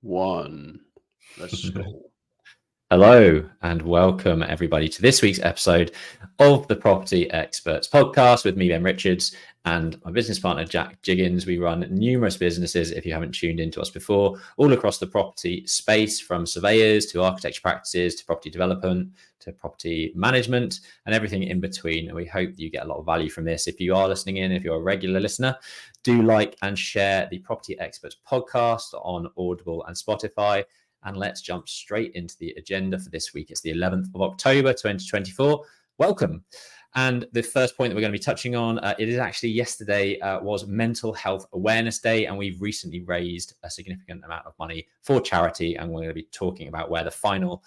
1. Let's go. Hello and welcome everybody to this week's episode of the Property Experts podcast with me, Ben Richards, and my business partner, Jack Jiggins. We run numerous businesses, if you haven't tuned into us before, all across the property space, from surveyors to architecture practices to property development to property management and everything in between. And we hope that you get a lot of value from this. If you are listening in, if you're a regular listener, do like and share the Property Experts podcast on Audible and Spotify. And let's jump straight into the agenda for this week. It's the 11th of October, 2024. Welcome. And the first point that we're going to be touching on, it is actually yesterday was Mental Health Awareness Day, and we've recently raised a significant amount of money for charity, and we're going to be talking about where the final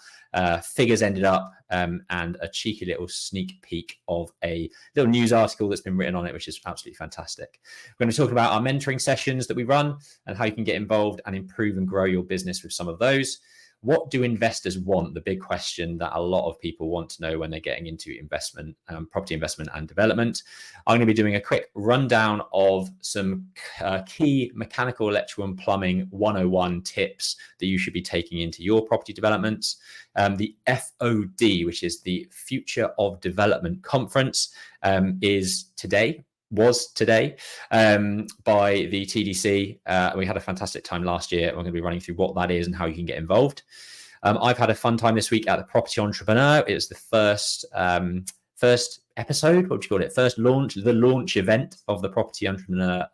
figures ended up and a cheeky little sneak peek of a little news article that's been written on it, which is absolutely fantastic. We're going to talk about our mentoring sessions that we run and how you can get involved and improve and grow your business with some of those. What do investors want? The big question that a lot of people want to know when they're getting into investment, property investment and development. I'm going to be doing a quick rundown of some key mechanical, electrical and plumbing 101 tips that you should be taking into your property developments. The FOD, which is the Future of Development Conference, was today by the TDC. We had a fantastic time last year. We're going to be running through what that is and how you can get involved. I've had a fun time this week at the Property Entrepreneur. It's the first episode, what do you call it? First launch, the launch event of the Property Entrepreneur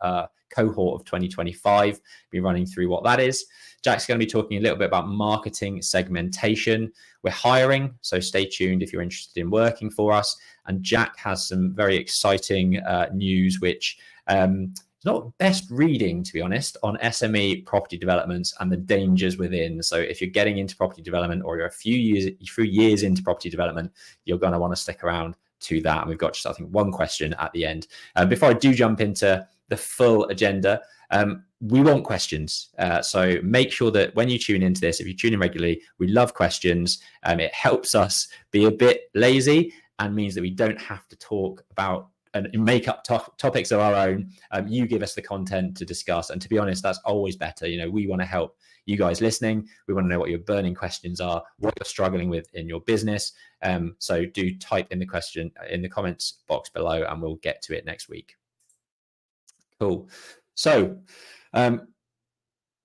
cohort of 2025. We'll be running through what that is. Jack's going to be talking a little bit about marketing segmentation. We're hiring, so stay tuned if you're interested in working for us. And Jack has some very exciting news, which is not best reading, to be honest, on SME property developments and the dangers within. So if you're getting into property development or you're a few years into property development, you're going to want to stick around to that. And we've got just, I think, one question at the end. Before I do jump into the full agenda, we want questions. So make sure that when you tune into this, if you tune in regularly, we love questions. It helps us be a bit lazy and means that we don't have to talk about and make up topics of our own. You give us the content to discuss. And to be honest, that's always better. You know, we want to help you guys listening. We want to know what your burning questions are, what you're struggling with in your business. So do type in the question in the comments box below and we'll get to it next week. Cool. So,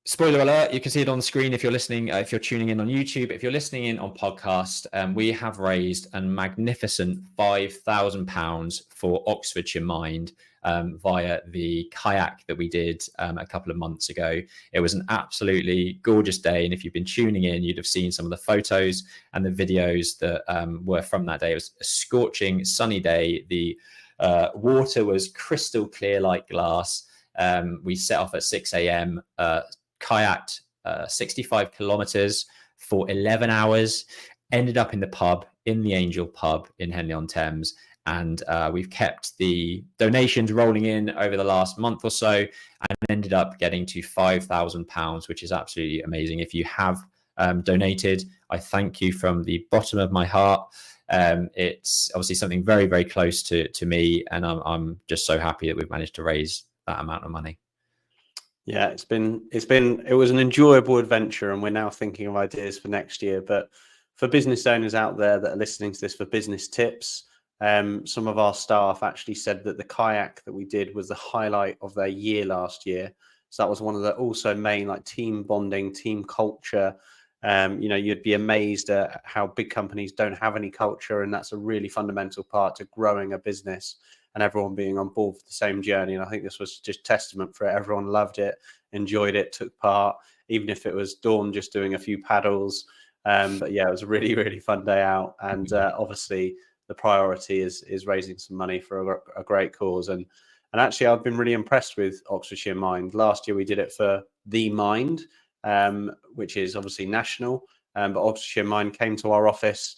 spoiler alert, you can see it on the screen if you're listening, if you're tuning in on YouTube. If you're listening in on podcast, we have raised a magnificent £5,000 for Oxfordshire Mind via the kayak that we did a couple of months ago. It was an absolutely gorgeous day, and if you've been tuning in, you'd have seen some of the photos and the videos that were from that day. It was a scorching sunny day. The water was crystal clear like glass. We set off at 6 a.m., kayaked 65 kilometers for 11 hours, ended up in the pub, in the Angel pub in Henley-on-Thames. And we've kept the donations rolling in over the last month or so and ended up getting to £5,000, which is absolutely amazing. If you have donated, I thank you from the bottom of my heart. It's obviously something very, very close to me. And I'm just so happy that we've managed to raise that amount of money. Yeah, it was an enjoyable adventure, and we're now thinking of ideas for next year. But for business owners out there that are listening to this for business tips, some of our staff actually said that the kayak that we did was the highlight of their year last year. So that was one of the also main like team bonding, team culture. You'd be amazed at how big companies don't have any culture, and that's a really fundamental part to growing a business and everyone being on board for the same journey. And I think this was just testament for it. Everyone loved it, enjoyed it, took part, even if it was Dawn just doing a few paddles. But yeah, it was a really, really fun day out. And obviously the priority is raising some money for a great cause. And actually, I've been really impressed with Oxfordshire Mind. Last year, we did it for The Mind, which is obviously national. But Oxfordshire Mind came to our office,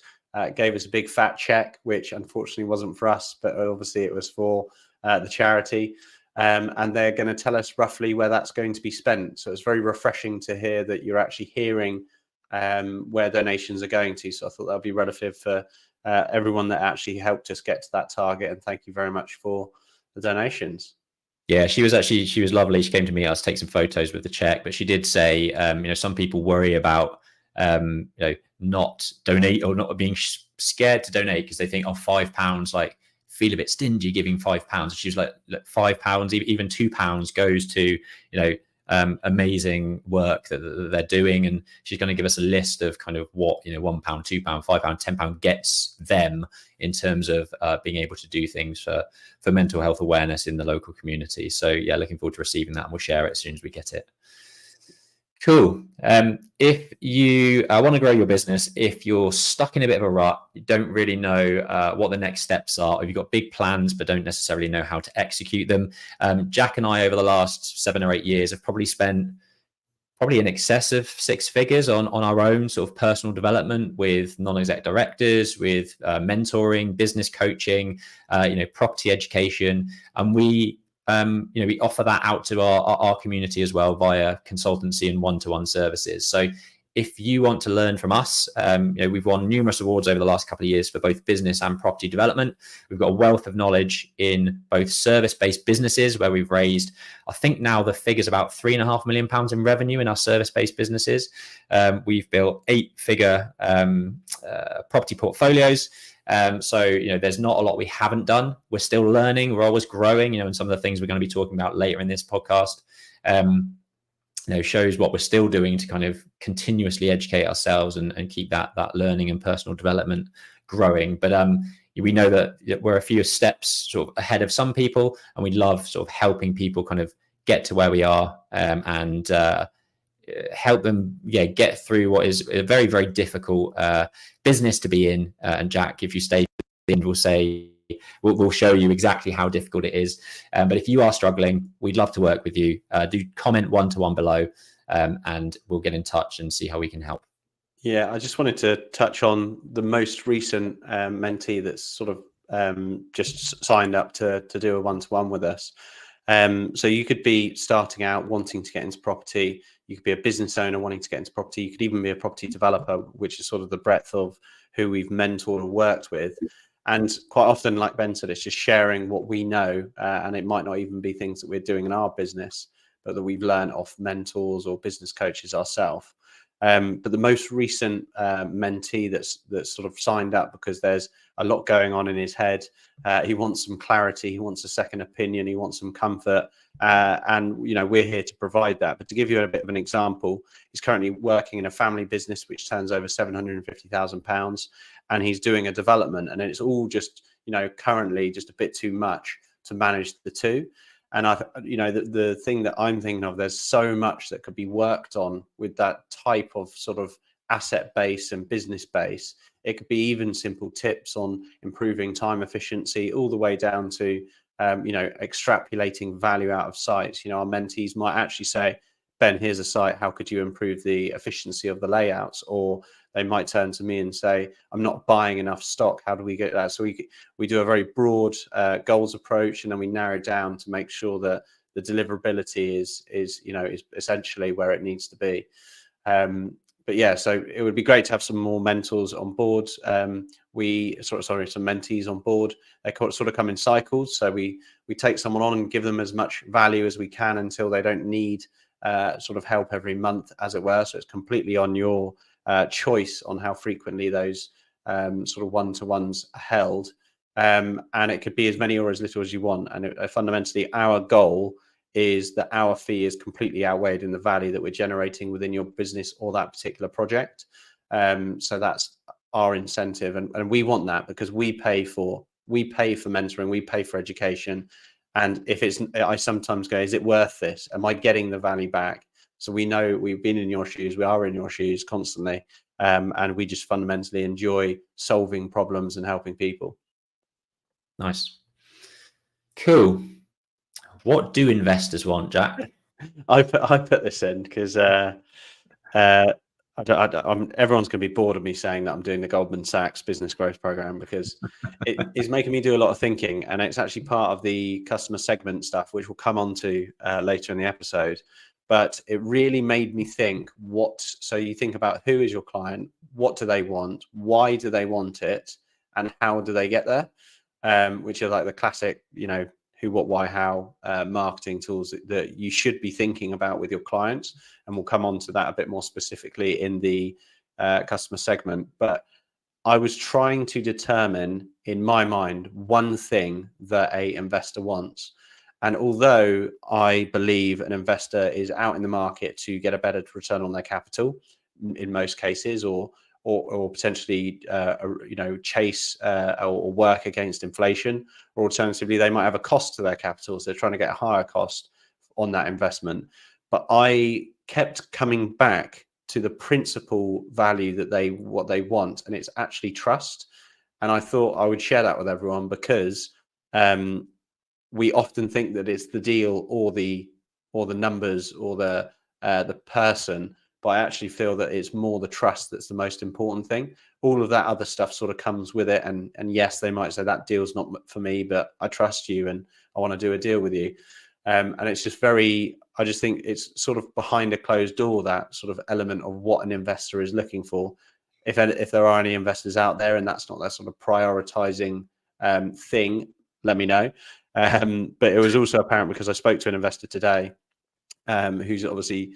gave us a big fat check, which unfortunately wasn't for us, but obviously it was for the charity. And they're going to tell us roughly where that's going to be spent. So it's very refreshing to hear that you're actually hearing where donations are going to. So I thought that would be relative for everyone that actually helped us get to that target. And thank you very much for the donations. Yeah, she was lovely. She came to meet us, take some photos with the check, but she did say, some people worry about, not donate or not being scared to donate because they think, oh, £5, like feel a bit stingy giving £5. She was like, look, £5, even £2 goes to, amazing work that they're doing. And she's going to give us a list of kind of what, £1, £2, £5, £10 gets them in terms of being able to do things for mental health awareness in the local community. So yeah, looking forward to receiving that, and we'll share it as soon as we get it. Cool. If you want to grow your business, if you're stuck in a bit of a rut, you don't really know what the next steps are, if you've got big plans but don't necessarily know how to execute them, Jack and I over the last 7 or 8 years have probably spent in excess of 6 figures on our own sort of personal development with non-exec directors, with mentoring, business coaching, property education. And we offer that out to our community as well via consultancy and one-to-one services. So if you want to learn from us, we've won numerous awards over the last couple of years for both business and property development. We've got a wealth of knowledge in both service-based businesses where we've raised, I think now the figure's about £3.5 million in revenue in our service-based businesses. We've built 8-figure property portfolios. So there's not a lot we haven't done. We're still learning. We're always growing, and some of the things we're going to be talking about later in this podcast shows what we're still doing to kind of continuously educate ourselves and keep that learning and personal development growing. But we know that we're a few steps sort of ahead of some people, and we love sort of helping people kind of get to where we are and help them get through what is a very, very difficult business to be in. And Jack, if you stay in, we'll show you exactly how difficult it is. But if you are struggling, we'd love to work with you. Do comment one-to-one below, and we'll get in touch and see how we can help. Yeah, I just wanted to touch on the most recent mentee that's sort of just signed up to do a one-to-one with us. So you could be starting out wanting to get into property. You could be a business owner wanting to get into property. You could even be a property developer, which is sort of the breadth of who we've mentored or worked with. And quite often, like Ben said, it's just sharing what we know. And it might not even be things that we're doing in our business, but that we've learned off mentors or business coaches ourselves. But the most recent mentee that's sort of signed up because there's a lot going on in his head. He wants some clarity. He wants a second opinion. He wants some comfort. And, we're here to provide that. But to give you a bit of an example, he's currently working in a family business which turns over £750,000. And he's doing a development. And it's all just, currently just a bit too much to manage the two. And the thing that I'm thinking of, there's so much that could be worked on with that type of sort of asset base and business base. It could be even simple tips on improving time efficiency, all the way down to, extrapolating value out of sites. Our mentees might actually say, Ben, here's a site. How could you improve the efficiency of the layouts? Or they might turn to me and say, I'm not buying enough stock. How do we get that? So we do a very broad goals approach, and then we narrow down to make sure that the deliverability is essentially where it needs to be. But yeah, so it would be great to have some more mentors on board. Some mentees on board. They sort of come in cycles. So we take someone on and give them as much value as we can until they don't need sort of help every month, as it were. So it's completely on your choice on how frequently those sort of one-to-ones are held. And it could be as many or as little as you want. And fundamentally, our goal is that our fee is completely outweighed in the value that we're generating within your business or that particular project. So that's our incentive. And we want that because we pay for mentoring, we pay for education. And if I sometimes go, is it worth this? Am I getting the value back? So we know we've been in your shoes, we are in your shoes constantly. And we just fundamentally enjoy solving problems and helping people. Nice. Cool. What do investors want, Jack? I put this in because everyone's going to be bored of me saying that I'm doing the Goldman Sachs business growth program, because it is making me do a lot of thinking, and it's actually part of the customer segment stuff, which we'll come on to later in the episode. But it really made me think, so you think about who is your client, what do they want, why do they want it, and how do they get there? Which are like the classic, who, what, why, how marketing tools that you should be thinking about with your clients. And we'll come on to that a bit more specifically in the customer segment. But I was trying to determine in my mind one thing that a investor wants. And although I believe an investor is out in the market to get a better return on their capital in most cases, or potentially chase or work against inflation, or alternatively they might have a cost to their capital, so they're trying to get a higher cost on that investment. But I kept coming back to the principal value that what they want, and it's actually trust. And I thought I would share that with everyone, because we often think that it's the deal or the numbers or the person, but I actually feel that it's more the trust that's the most important thing. All of that other stuff sort of comes with it, and yes, they might say that deal's not for me, but I trust you and I want to do a deal with you. And it's just I just think it's sort of behind a closed door, that sort of element of what an investor is looking for. If there are any investors out there and that's not their sort of prioritizing thing, let me know. But it was also apparent because I spoke to an investor today who's obviously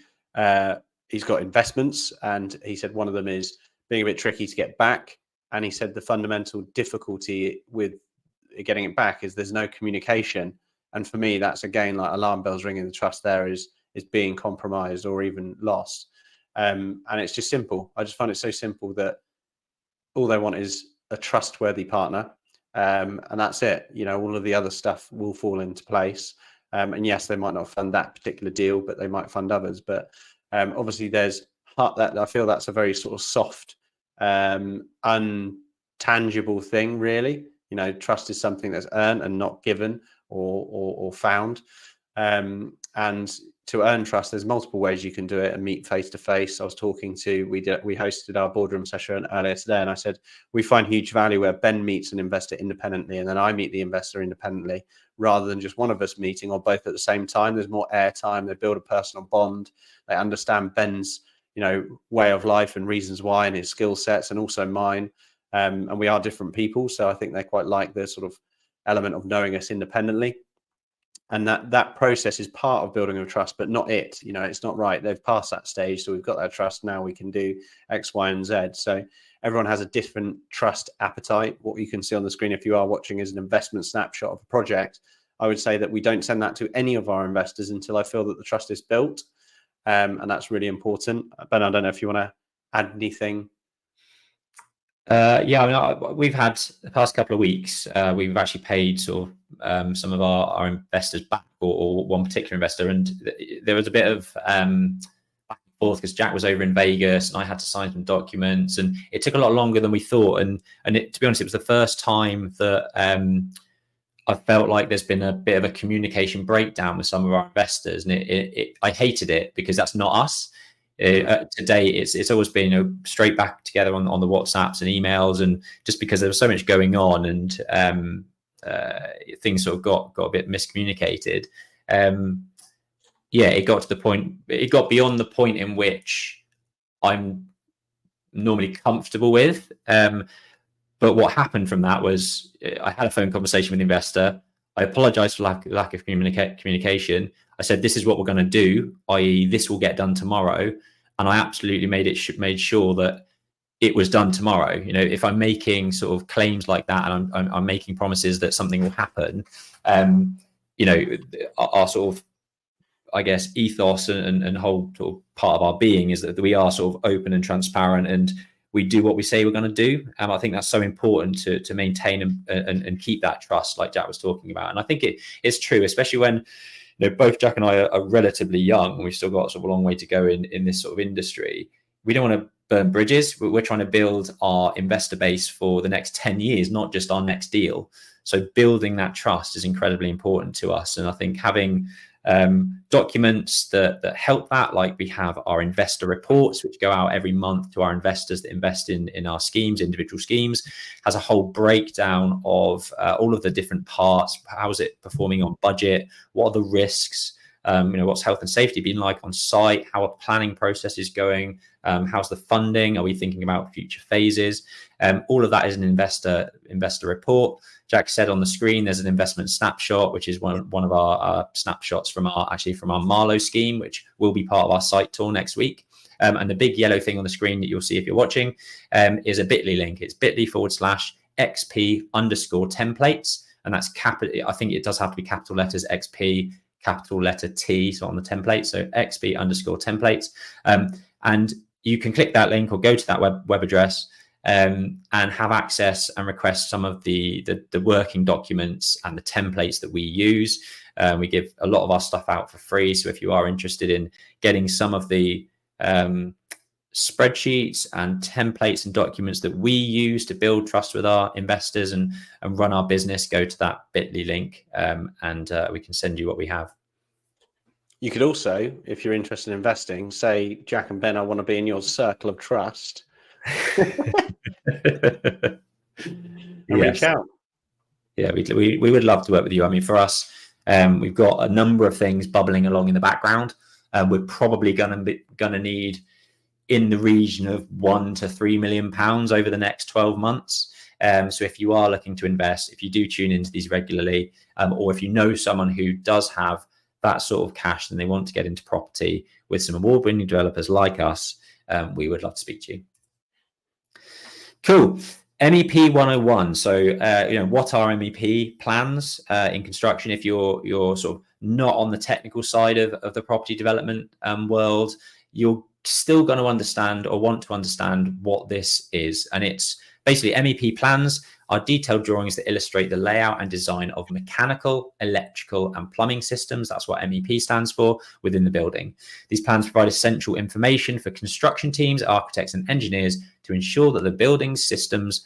he's got investments, and he said one of them is being a bit tricky to get back. And he said the fundamental difficulty with getting it back is there's no communication. And for me, that's again like alarm bells ringing. The trust there is being compromised or even lost. And it's just simple. I just find it so simple that all they want is a trustworthy partner. And that's it. All of the other stuff will fall into place. And yes, they might not fund that particular deal, but they might fund others. But obviously there's that. I feel that's a very sort of soft, untangible thing, really. Trust is something that's earned and not given or found. And to earn trust, there's multiple ways you can do it and meet face to face. I was talking to, we hosted our boardroom session earlier today, and I said we find huge value where Ben meets an investor independently and then I meet the investor independently, rather than just one of us meeting or both at the same time. There's more airtime. They build a personal bond. They understand Ben's way of life and reasons why, and his skill sets, and also mine. And we are different people, so I think they quite like the sort of element of knowing us independently. And that process is part of building a trust, but not it. It's not right. They've passed that stage, so we've got that trust. Now we can do X, Y, and Z. So everyone has a different trust appetite. What you can see on the screen, if you are watching, is an investment snapshot of a project. I would say that we don't send that to any of our investors until I feel that the trust is built, and that's really important. Ben, I don't know if you want to add anything. We've had the past couple of weeks, we've actually paid sort of some of our investors back, or one particular investor, and there was a bit of back and forth because Jack was over in Vegas and I had to sign some documents, and it took a lot longer than we thought. And to be honest, it was the first time that I felt like there's been a bit of a communication breakdown with some of our investors, and I hated it because that's not us. Today it's always been straight back together on the WhatsApps and emails, and just because there was so much going on, and things sort of got a bit miscommunicated. It got to the point, it got beyond the point in which I'm normally comfortable with. But what happened from that was I had a phone conversation with the investor. I apologized for lack of communication. I said, this is what we're going to do, i.e. this will get done tomorrow. And I absolutely made sure that it was done tomorrow. If I'm making sort of claims like that, and I'm making promises that something will happen, our sort of, I guess, ethos and whole sort of part of our being is that we are sort of open and transparent, and we do what we say we're going to do. I think that's so important to maintain and keep that trust, like Jack was talking about. And I think it's true, especially when both Jack and I are relatively young, and we've still got sort of a long way to go in this sort of industry. We don't want to burn bridges. We're trying to build our investor base for the next 10 years, not just our next deal. So building that trust is incredibly important to us. And I think having documents that help that, like we have our investor reports, which go out every month to our investors that invest in our schemes, individual schemes, has a whole breakdown of all of the different parts. How is it performing on budget? What are the risks? What's health and safety been like on site? How are planning processes going? How's the funding? Are we thinking about future phases? All of that is an investor report. Jack said on the screen, there's an investment snapshot, which is one of our snapshots from our Marlow scheme, which will be part of our site tour next week. And the big yellow thing on the screen that you'll see if you're watching is a bit.ly link. It's bit.ly/XP_templates. And that's capital. I think it does have to be capital letters XP, capital letter T, so on the template. So XP_templates. And you can click that link or go to that web address and have access and request some of the working documents and the templates that we use. We give a lot of our stuff out for free. So if you are interested in getting some of the spreadsheets and templates and documents that we use to build trust with our investors and run our business, go to that bit.ly link and we can send you what we have. You could also, if you're interested in investing, say, Jack and Ben, I want to be in your circle of trust. Reach out. Yeah, we would love to work with you. I mean, for us, we've got a number of things bubbling along in the background. We're probably gonna need in the region of £1 to £3 million over the next 12 months. So if you are looking to invest, if you do tune into these regularly, or if you know someone who does have that sort of cash and they want to get into property with some award-winning developers like us, we would love to speak to you. Cool. MEP 101. So, what are MEP plans in construction? If you're sort of not on the technical side of the property development world, you're still going to understand or want to understand what this is. And it's basically MEP plans are detailed drawings that illustrate the layout and design of mechanical, electrical, and plumbing systems. That's what MEP stands for within the building. These plans provide essential information for construction teams, architects, and engineers to ensure that the building systems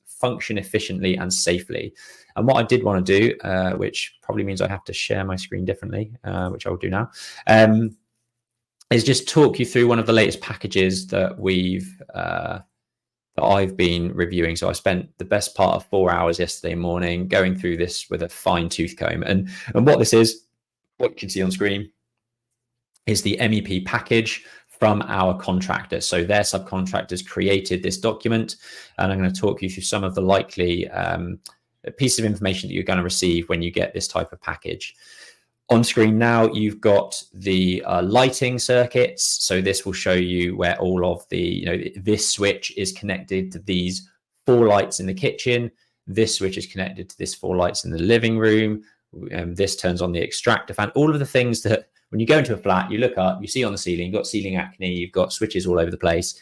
function efficiently and safely. And what I did want to do, which probably means I have to share my screen differently, which I will do now, is just talk you through one of the latest packages that I've been reviewing. So I spent the best part of 4 hours yesterday morning going through this with a fine tooth comb. And what this is, what you can see on screen, is the MEP package from our contractors. So their subcontractors created this document, and I'm going to talk you through some of the likely pieces of information that you're going to receive when you get this type of package. On screen now, you've got the lighting circuits. So this will show you where all of the, this switch is connected to these 4 lights in the kitchen. This switch is connected to this 4 lights in the living room. This turns on the extractor fan. All of the things that when you go into a flat, you look up, you see on the ceiling, you've got ceiling acne, you've got switches all over the place.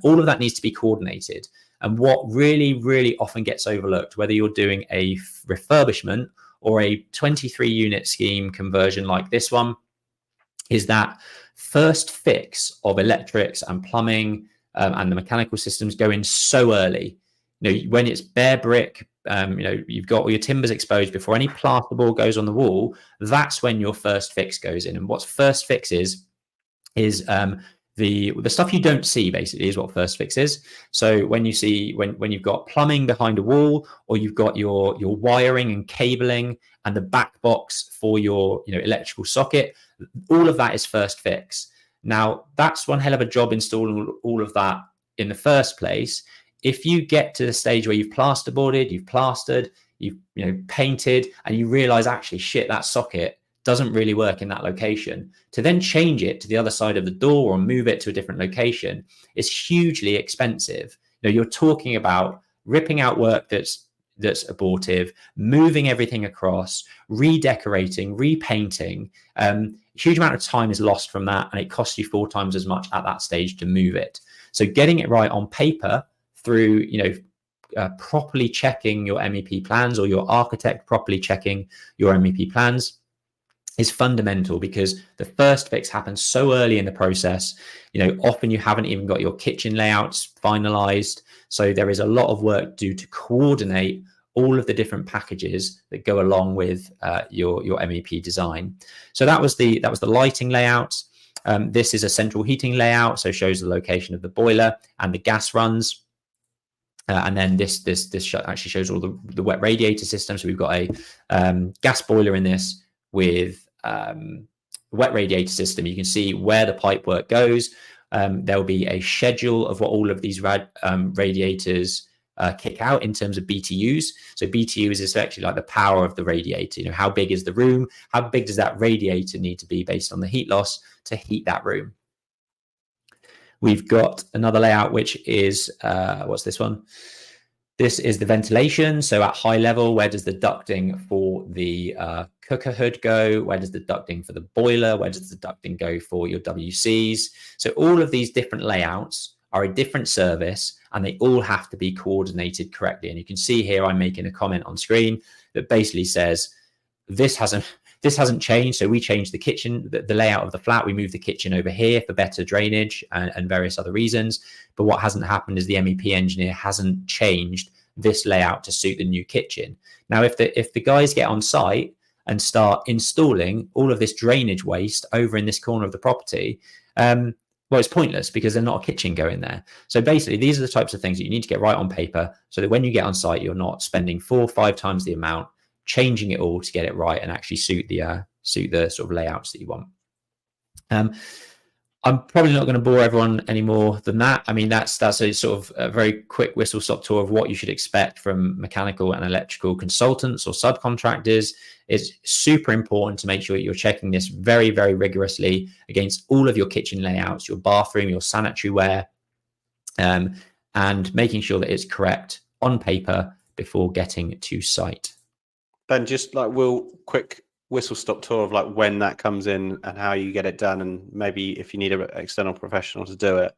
All of that needs to be coordinated. And what really, really often gets overlooked, whether you're doing a refurbishment or a 23 unit scheme conversion like this one, is that first fix of electrics and plumbing and the mechanical systems go in so early. When it's bare brick, you've got all your timbers exposed before any plasterboard goes on the wall, that's when your first fix goes in. And what first fix is the stuff you don't see, basically, is what first fix is. So when you see when you've got plumbing behind a wall, or you've got your wiring and cabling and the back box for your electrical socket, all of that is first fix. Now that's one hell of a job installing all of that in the first place. If you get to the stage where you've plasterboarded, you've plastered, you've painted, and you realize actually shit, that socket doesn't really work in that location, to then change it to the other side of the door or move it to a different location is hugely expensive. You're talking about ripping out work that's abortive, moving everything across, redecorating, repainting. Huge amount of time is lost from that, and it costs you 4 times as much at that stage to move it. So getting it right on paper through properly checking your MEP plans, or your architect properly checking your MEP plans, is fundamental, because the first fix happens so early in the process. Often you haven't even got your kitchen layouts finalized. So there is a lot of work due to coordinate all of the different packages that go along with your MEP design. So that was the lighting layout. This is a central heating layout, so shows the location of the boiler and the gas runs. And then this actually shows all the wet radiator system. So we've got a gas boiler in this, with wet radiator system, you can see where the pipe work goes. There'll be a schedule of what all of these radiators kick out in terms of BTUs. So BTUs is actually like the power of the radiator. You know, how big is the room? How big does that radiator need to be based on the heat loss to heat that room? We've got another layout, which is, what's this one? This is the ventilation. So at high level, where does the ducting for the cooker hood go? Where does the ducting for the boiler? Where does the ducting go for your WCs? So all of these different layouts are a different service, and they all have to be coordinated correctly. And you can see here, I'm making a comment on screen that basically says, this hasn't changed. So we changed the kitchen, the layout of the flat. We moved the kitchen over here for better drainage and various other reasons. But what hasn't happened is the MEP engineer hasn't changed this layout to suit the new kitchen. Now, if the guys get on site and start installing all of this drainage waste over in this corner of the property, well, it's pointless because there's not a kitchen going there. So basically, these are the types of things that you need to get right on paper so that when you get on site, you're not spending 4 or 5 times the amount changing it all to get it right and actually suit the sort of layouts that you want. I'm probably not going to bore everyone any more than that. I mean, that's a sort of a very quick whistle-stop tour of what you should expect from mechanical and electrical consultants or subcontractors. It's super important to make sure that you're checking this very, very rigorously against all of your kitchen layouts, your bathroom, your sanitary ware, and making sure that it's correct on paper before getting to site. Ben, just like quick whistle-stop tour of like when that comes in and how you get it done, and maybe if you need an external professional to do it.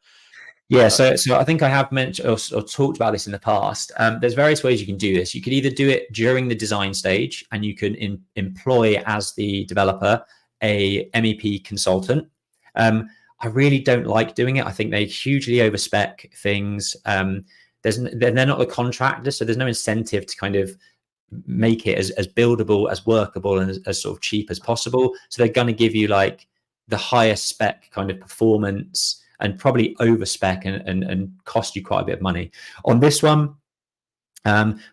Yeah, so I think I have mentioned or talked about this in the past. There's various ways you can do this. You could either do it during the design stage, and you can employ as the developer a MEP consultant. I really don't like doing it. I think they hugely overspec things. They're not the contractor, so there's no incentive to kind of make it as buildable, as workable, and as sort of cheap as possible. So they're going to give you like the highest spec kind of performance and probably over spec and cost you quite a bit of money. On this one,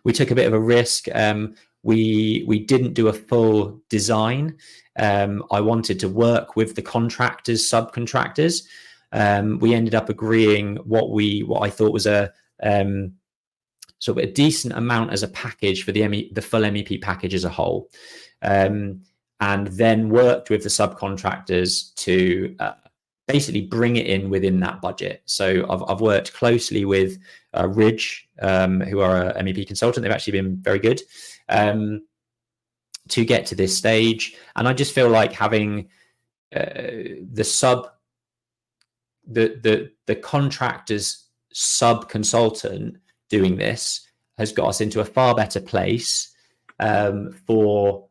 we took a bit of a risk. We didn't do a full design. I wanted to work with the contractors, subcontractors. We ended up agreeing what I thought was a sort of a decent amount as a package for the full MEP package as a whole, and then worked with the subcontractors to basically bring it in within that budget. So I've worked closely with Ridge, who are a MEP consultant. They've actually been very good to get to this stage. And I just feel like having the contractor's sub-consultant doing this has got us into a far better place for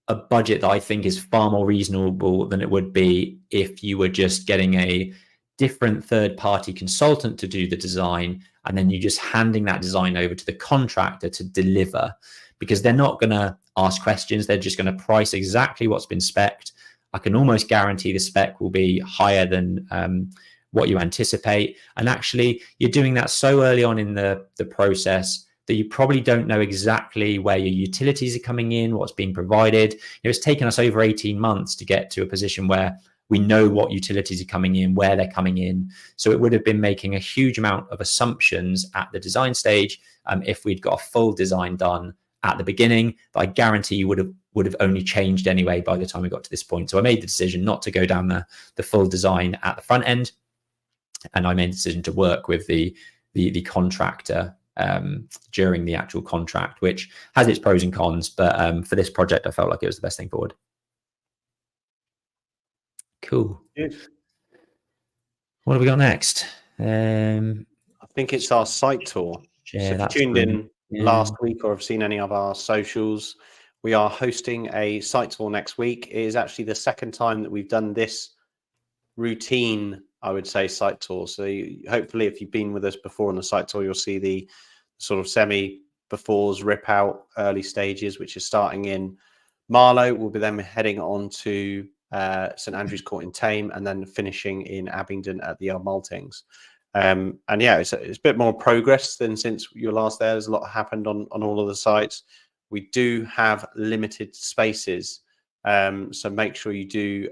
a budget that I think is far more reasonable than it would be if you were just getting a different third-party consultant to do the design, and then you just handing that design over to the contractor to deliver, because they're not going to ask questions. They're just going to price exactly what's been spec'd. I can almost guarantee the spec will be higher than what you anticipate. And actually, you're doing that so early on in the process that you probably don't know exactly where your utilities are coming in, what's being provided. It's taken us over 18 months to get to a position where we know what utilities are coming in, where they're coming in. So it would have been making a huge amount of assumptions at the design stage if we'd got a full design done at the beginning. But I guarantee you would have only changed anyway by the time we got to this point. So I made the decision not to go down the full design at the front end, and I made the decision to work with the contractor during the actual contract, which has its pros and cons, but for this project I felt like it was the best thing forward. Cool. Good. What have we got next? I think it's our site tour. So if you tuned in last week or have seen any of our socials, we are hosting a site tour next week. It is actually the second time that we've done this routine, I would say, site tour. So hopefully if you've been with us before on the site tour, you'll see the sort of semi-befores, rip-out early stages, which is starting in Marlow. We'll be then heading on to St Andrew's Court in Tame, and then finishing in Abingdon at the Old Maltings. And yeah, it's a bit more progress than since you were last there. There's a lot happened on all of the sites. We do have limited spaces So make sure you do,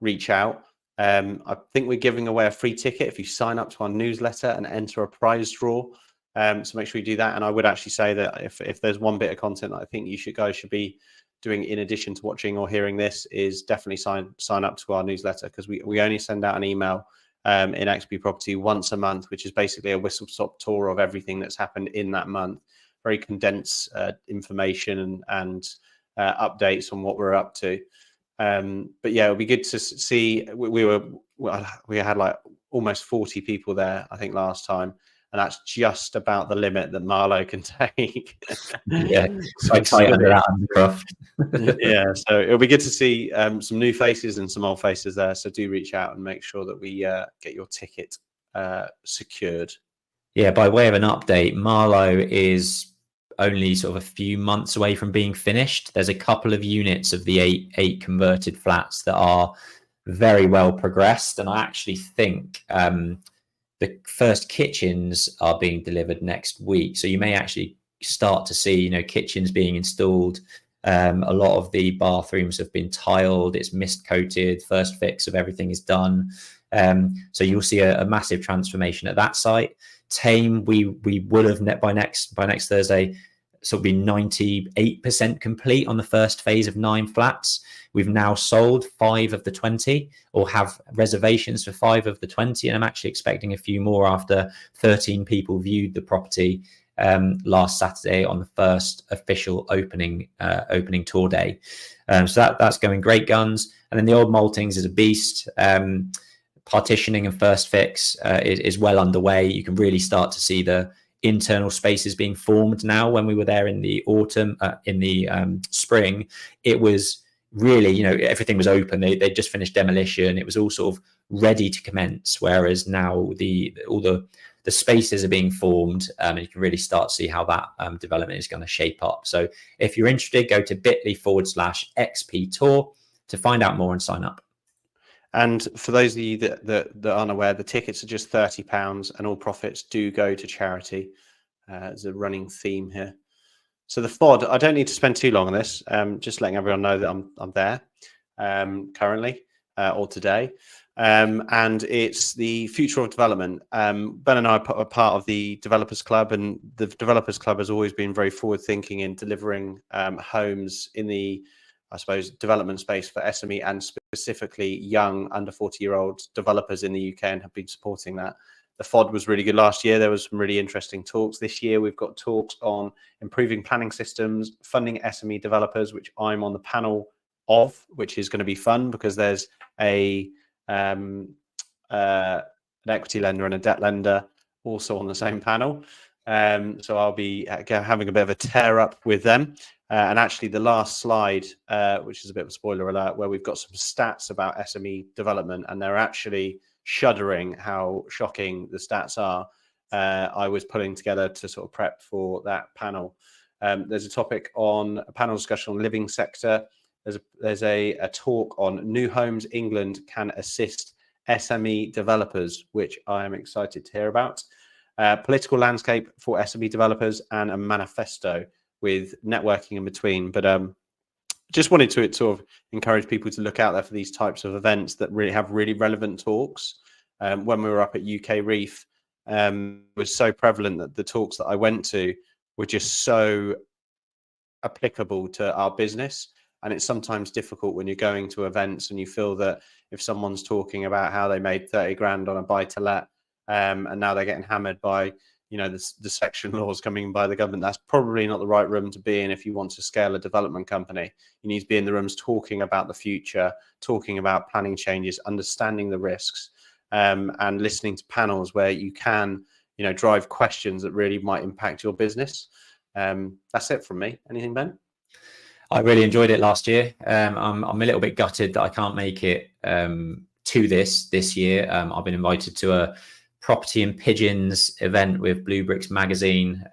reach out. I think we're giving away a free ticket if you sign up to our newsletter and enter a prize draw. So make sure you do that. And I would actually say that if there's one bit of content that I think you guys should be doing in addition to watching or hearing this, is definitely sign up to our newsletter, because we only send out an email in XP Property once a month, which is basically a whistle-stop tour of everything that's happened in that month. Very condensed information and updates on what we're up to. But yeah, it'll be good to see. We had like almost 40 people there, I think, last time, and that's just about the limit that Marlow can take. Yeah, quite tight under that undercroft. Yeah, so it'll be good to see some new faces and some old faces there. So do reach out and make sure that we get your ticket secured. Yeah, by way of an update, Marlow is only sort of a few months away from being finished. There's a couple of units of the eight converted flats that are very well progressed, and I actually think the first kitchens are being delivered next week. So you may actually start to see, kitchens being installed. A lot of the bathrooms have been tiled, it's mist coated, first fix of everything is done. So you'll see a massive transformation at that site. Tame, we would have by next Thursday sort of be 98% complete on the first phase of 9 flats. We've now sold 5 of the 20, or have reservations for 5 of the 20, and I'm actually expecting a few more after 13 people viewed the property last Saturday on the first official opening tour day. So that's going great guns. And then the old Maltings is a beast. Partitioning and first fix is well underway. You can really start to see the internal spaces being formed now. When we were there in the autumn, in the spring, it was really, everything was open. They just finished demolition. It was all sort of ready to commence. Whereas now all the spaces are being formed, and you can really start to see how that development is going to shape up. So if you're interested, go to bit.ly/XP Tour to find out more and sign up. And for those of you that aren't aware, the tickets are just £30, and all profits do go to charity. There's a running theme here. So the FOD, I don't need to spend too long on this. Just letting everyone know that I'm there currently or today. And it's the future of development. Ben and I are part of the Developers Club, and the Developers Club has always been very forward thinking in delivering homes in the, I suppose, development space for SME and specifically young under 40-year-old developers in the UK, and have been supporting that. The FOD was really good last year. There was some really interesting talks. This year, we've got talks on improving planning systems, funding SME developers, which I'm on the panel of, which is going to be fun because there's an equity lender and a debt lender also on the same panel. So I'll be having a bit of a tear up with them. And actually the last slide, which is a bit of a spoiler alert, where we've got some stats about SME development, and they're actually shuddering how shocking the stats are. I was putting together to sort of prep for that panel. There's a topic on a panel discussion on living sector. There's a talk on new homes England can assist SME developers, which I am excited to hear about. Political landscape for SME developers, and a manifesto with networking in between. But just wanted to sort of encourage people to look out there for these types of events that really have really relevant talks. When we were up at UK Reef, it was so prevalent that the talks that I went to were just so applicable to our business. And it's sometimes difficult when you're going to events and you feel that if someone's talking about how they made 30 grand on a buy to let, and now they're getting hammered by the section laws coming by the government, that's probably not the right room to be in if you want to scale a development company. You need to be in the rooms talking about the future, talking about planning changes, understanding the risks, and listening to panels where you can drive questions that really might impact your business. That's it from me. Anything, Ben? I really enjoyed it last year. I'm a little bit gutted that I can't make it to this year. I've been invited to a Property and Pigeons event with Blue Bricks magazine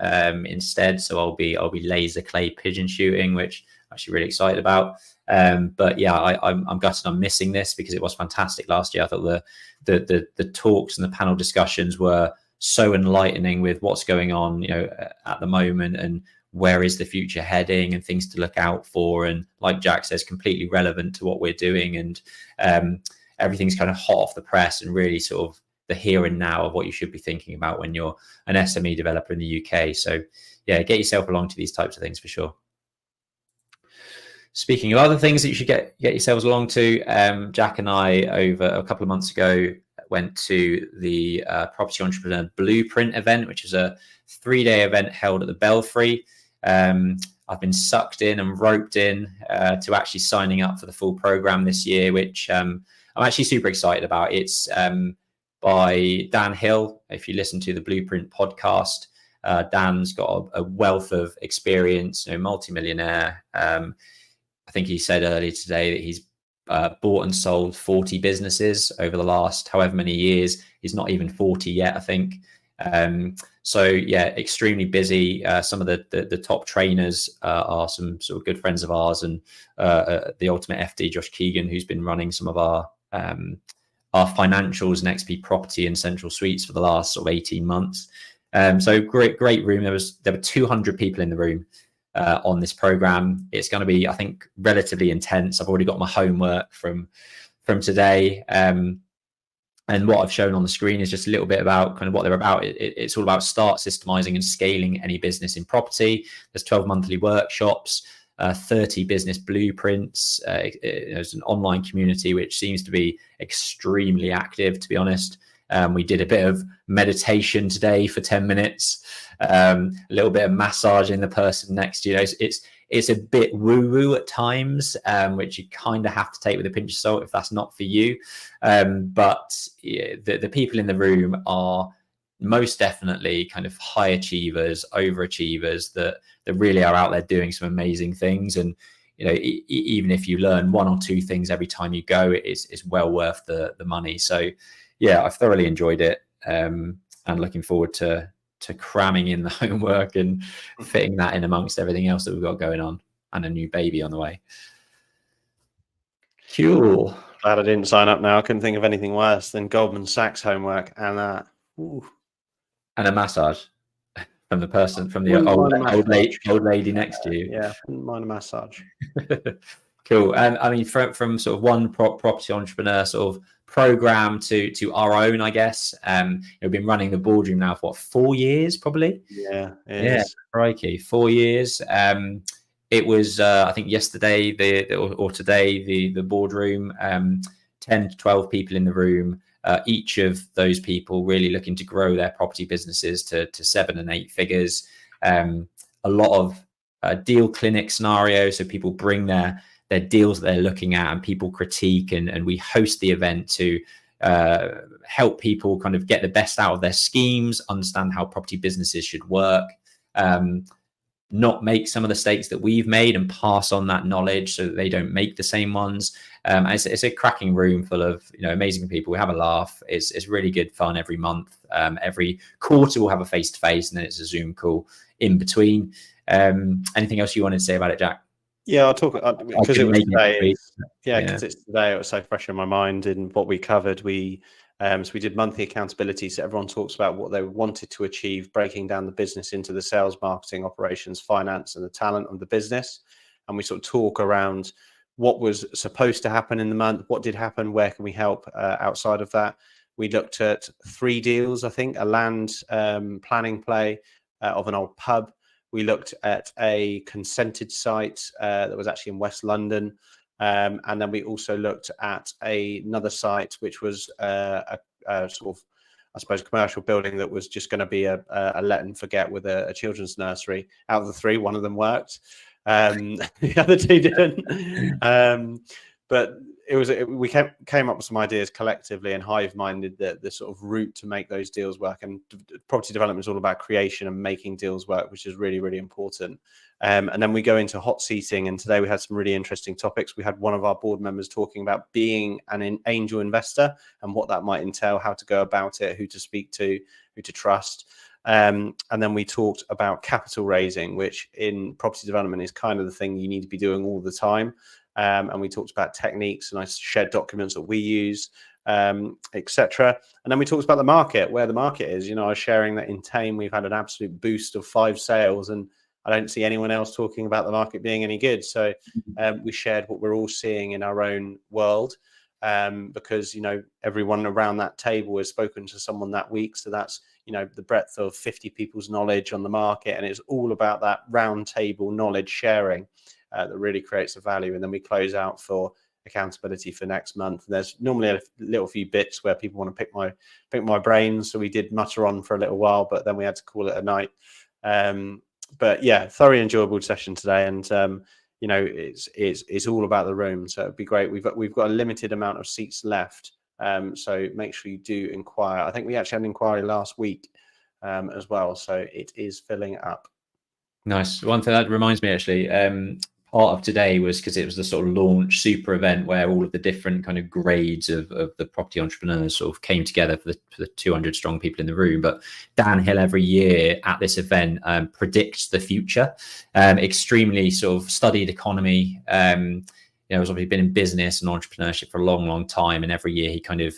instead, so I'll be laser clay pigeon shooting, which I'm actually really excited about. But yeah, I'm gutted I'm missing this because it was fantastic last year. I thought the talks and the panel discussions were so enlightening with what's going on at the moment, and where is the future heading and things to look out for. And like Jack says, completely relevant to what we're doing. And everything's kind of hot off the press and really sort of the here and now of what you should be thinking about when you're an SME developer in the UK. So yeah, get yourself along to these types of things for sure. Speaking of other things that you should get yourselves along to, Jack and I over a couple of months ago went to the Property Entrepreneur Blueprint event, which is a 3-day event held at the Belfry. I've been sucked in and roped in to actually signing up for the full program this year, which I'm actually super excited about. It's by Dan Hill. If you listen to the Blueprint podcast, Dan's got a wealth of experience, multimillionaire. I think he said earlier today that he's bought and sold 40 businesses over the last however many years. He's not even 40 yet, I think. So yeah, extremely busy. Some of the top trainers are some sort of good friends of ours, and the ultimate FD, Josh Keegan, who's been running some of our financials and XP Property and Central Suites for the last sort of 18 months. So great room. There were 200 people in the room on this program. It's going to be, I think, relatively intense. I've already got my homework from today. And what I've shown on the screen is just a little bit about kind of what they're about. It's all about start systemizing and scaling any business in property. There's 12 monthly workshops, 30 business blueprints. There's an online community which seems to be extremely active, to be honest. We did a bit of meditation today for 10 minutes, a little bit of massaging the person next to you. It's a bit woo-woo at times, which you kind of have to take with a pinch of salt if that's not for you. But yeah, the people in the room are most definitely kind of high achievers, overachievers that really are out there doing some amazing things. And even if you learn 1 or 2 things every time you go, it's well worth the money. So yeah, I've thoroughly enjoyed it, and looking forward to cramming in the homework and fitting that in amongst everything else that we've got going on, and a new baby on the way. Cool. Glad I didn't sign up now. I couldn't think of anything worse than Goldman Sachs homework and that. And a massage from the person, from the old lady next to you. Yeah, wouldn't mind a massage. Cool. And I mean, from sort of one property entrepreneur sort of program to our own, I guess. We've been running the Boardroom now for what, 4 years, probably? Yeah. Crikey, 4 years. It was, I think, yesterday or today, the Boardroom, 10 to 12 people in the room. Each of those people really looking to grow their property businesses to 7 and 8 figures. A lot of deal clinic scenarios, so people bring their deals that they're looking at, and people critique, and we host the event to help people kind of get the best out of their schemes, understand how property businesses should work, not make some of the mistakes that we've made, and pass on that knowledge so that they don't make the same ones. It's a cracking room full of amazing people. We have a laugh. It's really good fun every month. Every quarter we'll have a face-to-face, and then it's a Zoom call in between. Anything else you wanted to say about it, Jack? Yeah, I'll talk because it was today. Because it's today. It was so fresh in my mind in what we covered. So we did monthly accountability. So everyone talks about what they wanted to achieve, breaking down the business into the sales, marketing, operations, finance, and the talent of the business. And we sort of talk around what was supposed to happen in the month, what did happen, where can we help outside of that. We looked at 3 deals, I think, a land planning play of an old pub. We looked at a consented site that was actually in West London. And then we also looked at another site, which was a sort of, I suppose, commercial building that was just going to be a let and forget with a children's nursery. Out of the 3, one of them worked. The other 2 didn't. But we came up with some ideas collectively and hive-minded the sort of route to make those deals work. And property development is all about creation and making deals work, which is really, really important. And then we go into hot seating. And today we had some really interesting topics. We had one of our board members talking about being an angel investor and what that might entail, how to go about it, who to speak to, who to trust. And then we talked about capital raising, which in property development is kind of the thing you need to be doing all the time. And we talked about techniques, and I shared documents that we use, etc. And then we talked about the market, where the market is. I was sharing that in Tame we've had an absolute boost of 5 sales, and I don't see anyone else talking about the market being any good. So we shared what we're all seeing in our own world, because, everyone around that table has spoken to someone that week. So that's, the breadth of 50 people's knowledge on the market. And it's all about that round table knowledge sharing that really creates the value. And then we close out for accountability for next month. There's normally a little few bits where people want to pick my brains. So we did mutter on for a little while, but then we had to call it a night. But yeah, thoroughly enjoyable session today. And, it's all about the room. So it'd be great. We've got a limited amount of seats left. So make sure you do inquire. I think we actually had an inquiry last week as well. So it is filling up. Nice. One thing that reminds me, actually, part of today was because it was the sort of launch super event where all of the different kind of grades of the property entrepreneurs sort of came together for the 200 strong people in the room. But Dan Hill every year at this event predicts the future. Extremely sort of studied economy. Has obviously been in business and entrepreneurship for a long, long time. And every year he kind of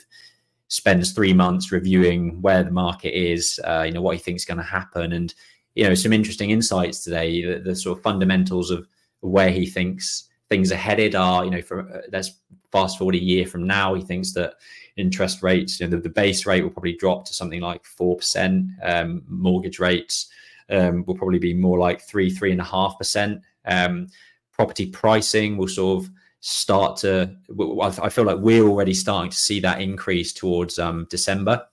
spends 3 months reviewing where the market is, what he thinks is going to happen. And, some interesting insights today, the sort of fundamentals of where he thinks things are headed are, let's fast forward a year from now, he thinks that interest rates, the base rate will probably drop to something like 4%. Mortgage rates will probably be more like 3.5%. Property pricing will sort of start to, I feel like we're already starting to see that increase towards December.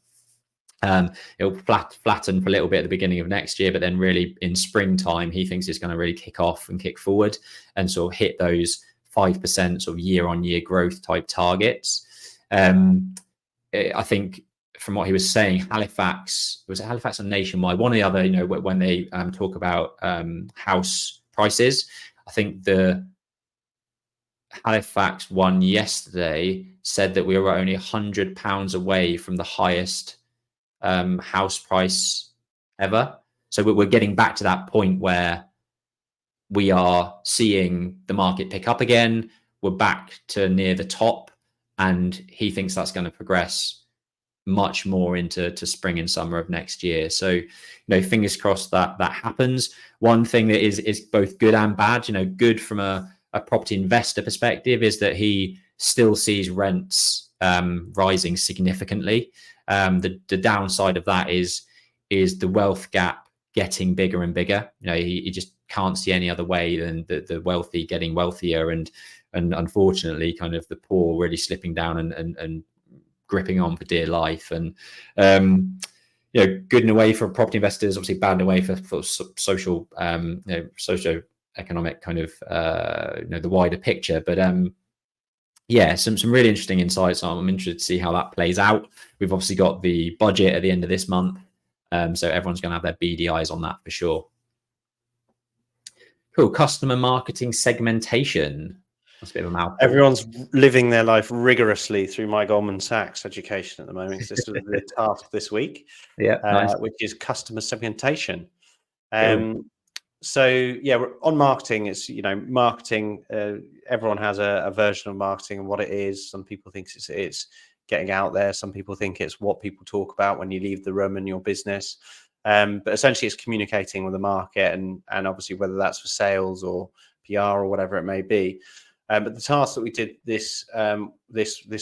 It'll flatten for a little bit at the beginning of next year, but then really in springtime, he thinks it's going to really kick off and kick forward and sort of hit those 5% sort of year-on-year growth type targets. I think from what he was saying, Halifax and Nationwide, one or the other, when they talk about house prices, I think the Halifax one yesterday said that we were only £100 away from the highest house price ever. So we're getting back to that point where we are seeing the market pick up again. We're back to near the top, and he thinks that's going to progress much more into spring and summer of next year. So, fingers crossed that happens. One thing that is both good and bad, good from a property investor perspective is that he still sees rents rising significantly. The downside of that is the wealth gap getting bigger and bigger. He just can't see any other way than the wealthy getting wealthier, and unfortunately, kind of the poor really slipping down and gripping on for dear life. And good in a way for property investors, obviously bad in a way for social, socio-economic kind of the wider picture. But some really interesting insights. I'm interested to see how that plays out. We've obviously got the budget at the end of this month, so everyone's going to have their beady eyes on that for sure. Cool. Customer marketing segmentation. That's a bit of a mouthful. Everyone's living their life rigorously through my Goldman Sachs education at the moment. This was the task this week, nice. Which is customer segmentation. Cool. So we're on marketing. It's marketing. Everyone has a version of marketing and what it is. Some people think it's getting out there. Some people think it's what people talk about when you leave the room in your business. But essentially, it's communicating with the market, and obviously whether that's for sales or PR or whatever it may be. But the task that we did this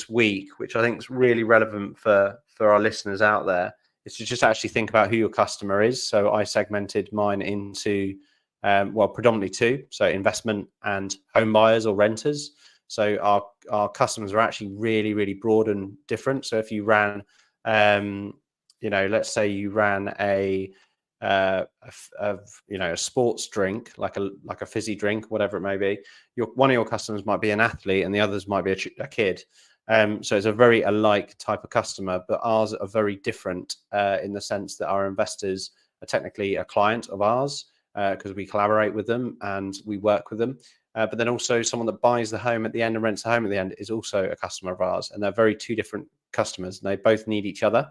week, which I think is really relevant for our listeners out there, is to just actually think about who your customer is. So I segmented mine into predominantly two, so investment and home buyers or renters. So our customers are actually really, really broad and different. So if you ran, let's say you ran a sports drink, like a fizzy drink, whatever it may be, one of your customers might be an athlete and the others might be a kid. So it's a very alike type of customer, but ours are very different in the sense that our investors are technically a client of ours because we collaborate with them and we work with them. But then also someone that buys the home at the end and rents the home at the end is also a customer of ours. And they're very two different customers, and they both need each other,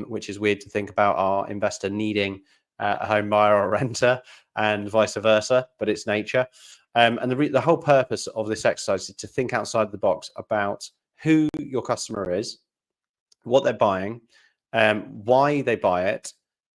which is weird to think about our investor needing a home buyer or a renter and vice versa, but it's nature. And the whole purpose of this exercise is to think outside the box about who your customer is, what they're buying, why they buy it,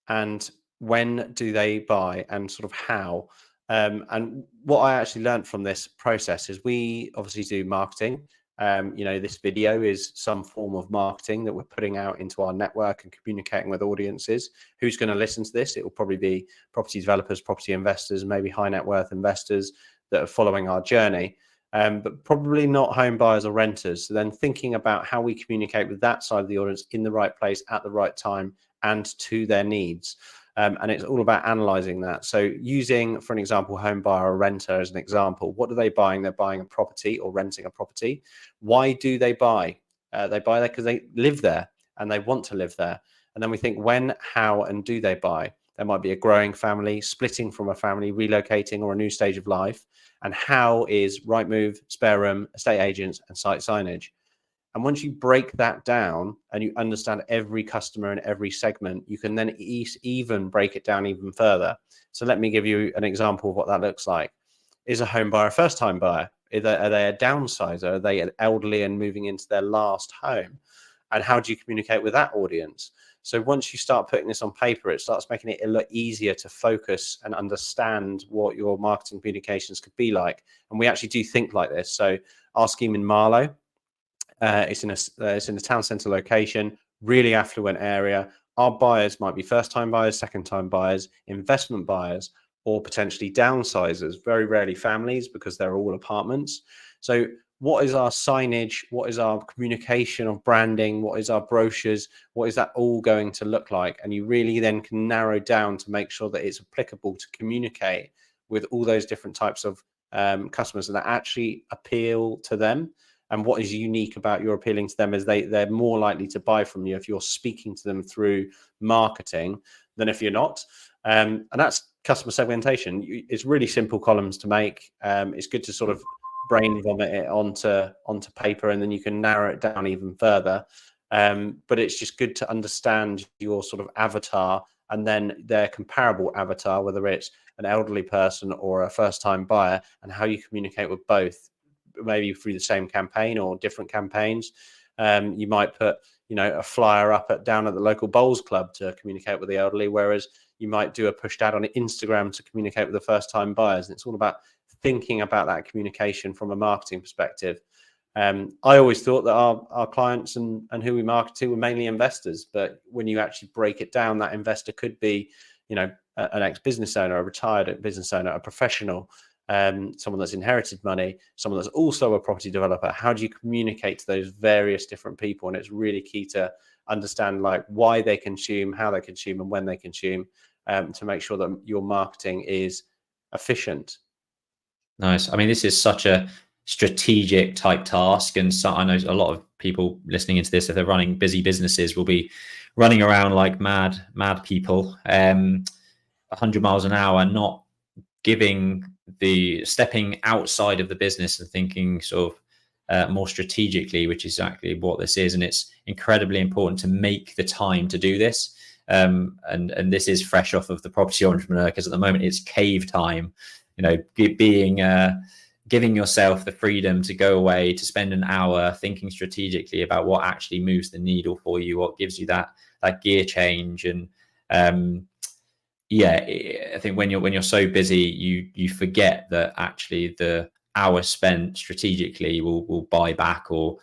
and when do they buy, and sort of how. And what I actually learned from this process is we obviously do marketing. This video is some form of marketing that we're putting out into our network and communicating with audiences. Who's going to listen to this? It will probably be property developers, property investors, maybe high net worth investors that are following our journey, but probably not home buyers or renters. So then thinking about how we communicate with that side of the audience in the right place at the right time and to their needs. And it's all about analyzing that. So using, for an example, home buyer or renter as an example, what are they buying? They're buying a property or renting a property. Why do they buy? They buy there because they live there and they want to live there. And then we think when, how, and do they buy? There might be a growing family, splitting from a family, relocating, or a new stage of life. And how is Rightmove, Spare Room, estate agents, and site signage. And once you break that down and you understand every customer in every segment, you can then even break it down even further. So let me give you an example of what that looks like. Is a home buyer a first-time buyer? Are they a downsizer? Are they elderly and moving into their last home? And how do you communicate with that audience? So once you start putting this on paper, it starts making it a lot easier to focus and understand what your marketing communications could be like. And we actually do think like this. So our scheme in Marlow, it's in a town centre location, really affluent area. Our buyers might be first-time buyers, second-time buyers, investment buyers, or potentially downsizers. Very rarely families, because they're all apartments. So what is our signage? What is our communication of branding? What is our brochures? What is that all going to look like? And you really then can narrow down to make sure that it's applicable to communicate with all those different types of customers that actually appeal to them. And what is unique about your appealing to them is they're more likely to buy from you if you're speaking to them through marketing than if you're not. And that's customer segmentation. It's really simple columns to make. It's good to sort of brain vomit it onto paper, and then you can narrow it down even further. But it's just good to understand your sort of avatar and then their comparable avatar, whether it's an elderly person or a first-time buyer, and how you communicate with both, maybe through the same campaign or different campaigns. You might put, a flyer up down at the local bowls club to communicate with the elderly, whereas you might do a pushed ad on Instagram to communicate with the first-time buyers. And it's all about thinking about that communication from a marketing perspective. I always thought that our clients and who we market to were mainly investors, but when you actually break it down, that investor could be, an ex-business owner, a retired business owner, a professional, someone that's inherited money, someone that's also a property developer. How do you communicate to those various different people? And it's really key to understand why they consume, how they consume, and when they consume, to make sure that your marketing is efficient. Nice. I mean, this is such a strategic type task, and so I know a lot of people listening into this, if they're running busy businesses, will be running around like mad people, 100 miles an hour, not stepping outside of the business and thinking sort of more strategically, which is exactly what this is. And it's incredibly important to make the time to do this. And this is fresh off of the property entrepreneur, because at the moment it's cave time, giving yourself the freedom to go away, to spend an hour thinking strategically about what actually moves the needle for you, what gives you that gear change. And I think when you're so busy, you forget that actually the hour spent strategically will buy back, or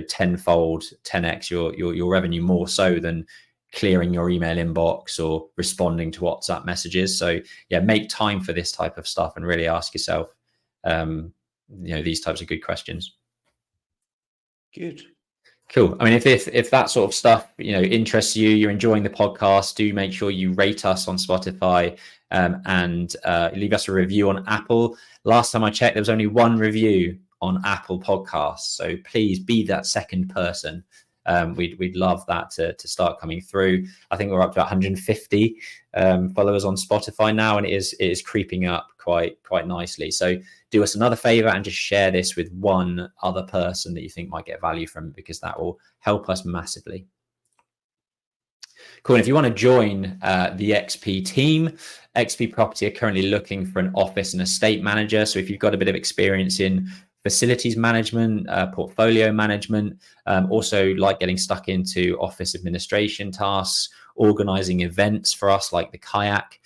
tenfold, 10x your revenue, more so than clearing your email inbox or responding to WhatsApp messages. So make time for this type of stuff and really ask yourself these types of good questions. Good. Cool. I mean, if that sort of stuff interests you, you're enjoying the podcast, do make sure you rate us on Spotify and leave us a review on Apple. Last time I checked, there was only one review on Apple Podcasts, so please be that second person. We'd love that to start coming through. I think we're up to 150 followers on Spotify now, and it is creeping up quite nicely. So do us another favor and just share this with one other person that you think might get value from it, because that will help us massively. Cool. And if you want to join the XP team, XP Property are currently looking for an office and estate manager. So if you've got a bit of experience in facilities management, portfolio management, also like getting stuck into office administration tasks, organizing events for us like the kayak,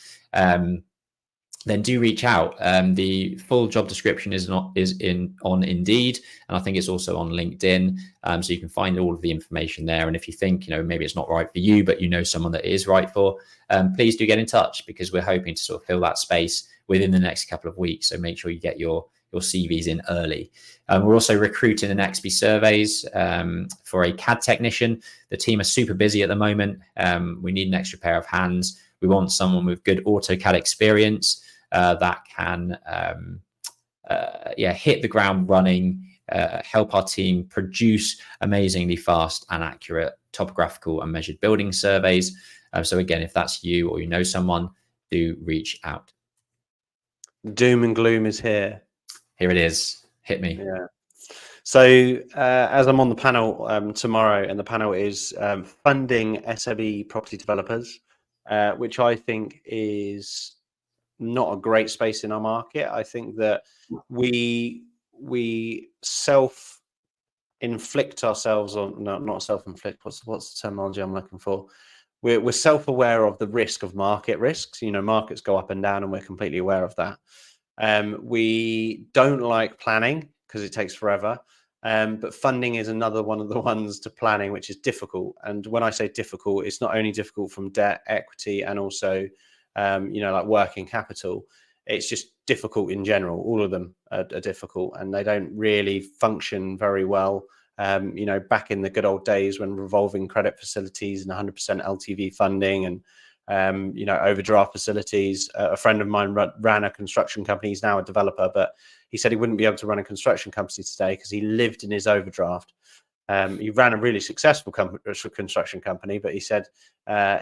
then do reach out. The full job description is on Indeed, and I think it's also on LinkedIn. So you can find all of the information there. And if you think, maybe it's not right for you, but someone that is right for, please do get in touch, because we're hoping to sort of fill that space within the next couple of weeks. So make sure you get your CVs in early. We're also recruiting an XP surveys for a CAD technician. The team are super busy at the moment. We need an extra pair of hands. We want someone with good AutoCAD experience that can hit the ground running, help our team produce amazingly fast and accurate topographical and measured building surveys. So again, if that's you or someone, do reach out. Doom and gloom is here. Here it is. Hit me. Yeah. So as I'm on the panel tomorrow, and the panel is funding SME property developers, which I think is not a great space in our market. I think that we self-inflict ourselves on, no, not self-inflict. What's the terminology I'm looking for? We're self-aware of the risk of market risks. Markets go up and down, and we're completely aware of that. We don't like planning because it takes forever. But funding is another one of the ones to planning, which is difficult. And when I say difficult, it's not only difficult from debt, equity, and also, like working capital. It's just difficult in general. All of them are difficult, and they don't really function very well. Back in the good old days when revolving credit facilities and 100% LTV funding and overdraft facilities. A friend of mine ran a construction company. He's now a developer, but he said he wouldn't be able to run a construction company today because he lived in his overdraft. He ran a really successful construction company, but he said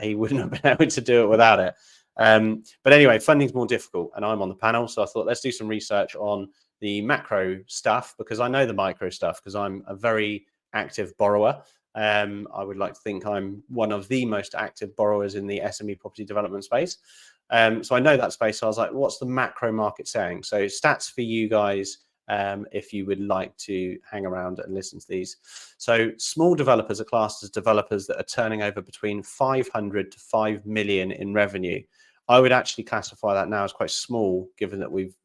he wouldn't have been able to do it without it. But anyway, funding's more difficult, and I'm on the panel, so I thought let's do some research on the macro stuff, because I know the micro stuff because I'm a very active borrower. I would like to think I'm one of the most active borrowers in the SME property development space. So I know that space. So I was like, what's the macro market saying? So stats for you guys, if you would like to hang around and listen to these. So small developers are classed as developers that are turning over between 500 to 5 million in revenue. I would actually classify that now as quite small, given that we've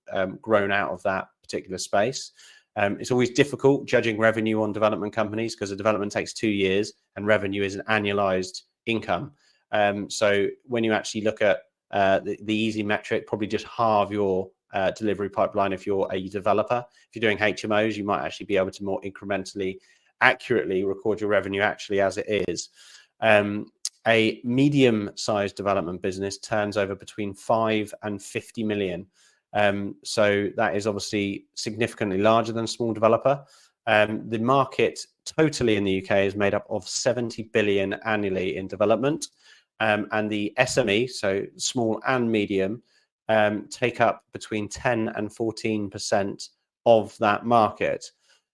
grown out of that particular space. It's always difficult judging revenue on development companies because a development takes 2 years and revenue is an annualized income. So when you actually look at the easy metric, probably just halve your delivery pipeline if you're a developer. If you're doing HMOs, you might actually be able to more incrementally, accurately record your revenue actually as it is. A medium-sized development business turns over between 5 and 50 million. So that is obviously significantly larger than small developer. The market totally in the UK is made up of 70 billion annually in development. And the SME, so small and medium, take up between 10 and 14% of that market.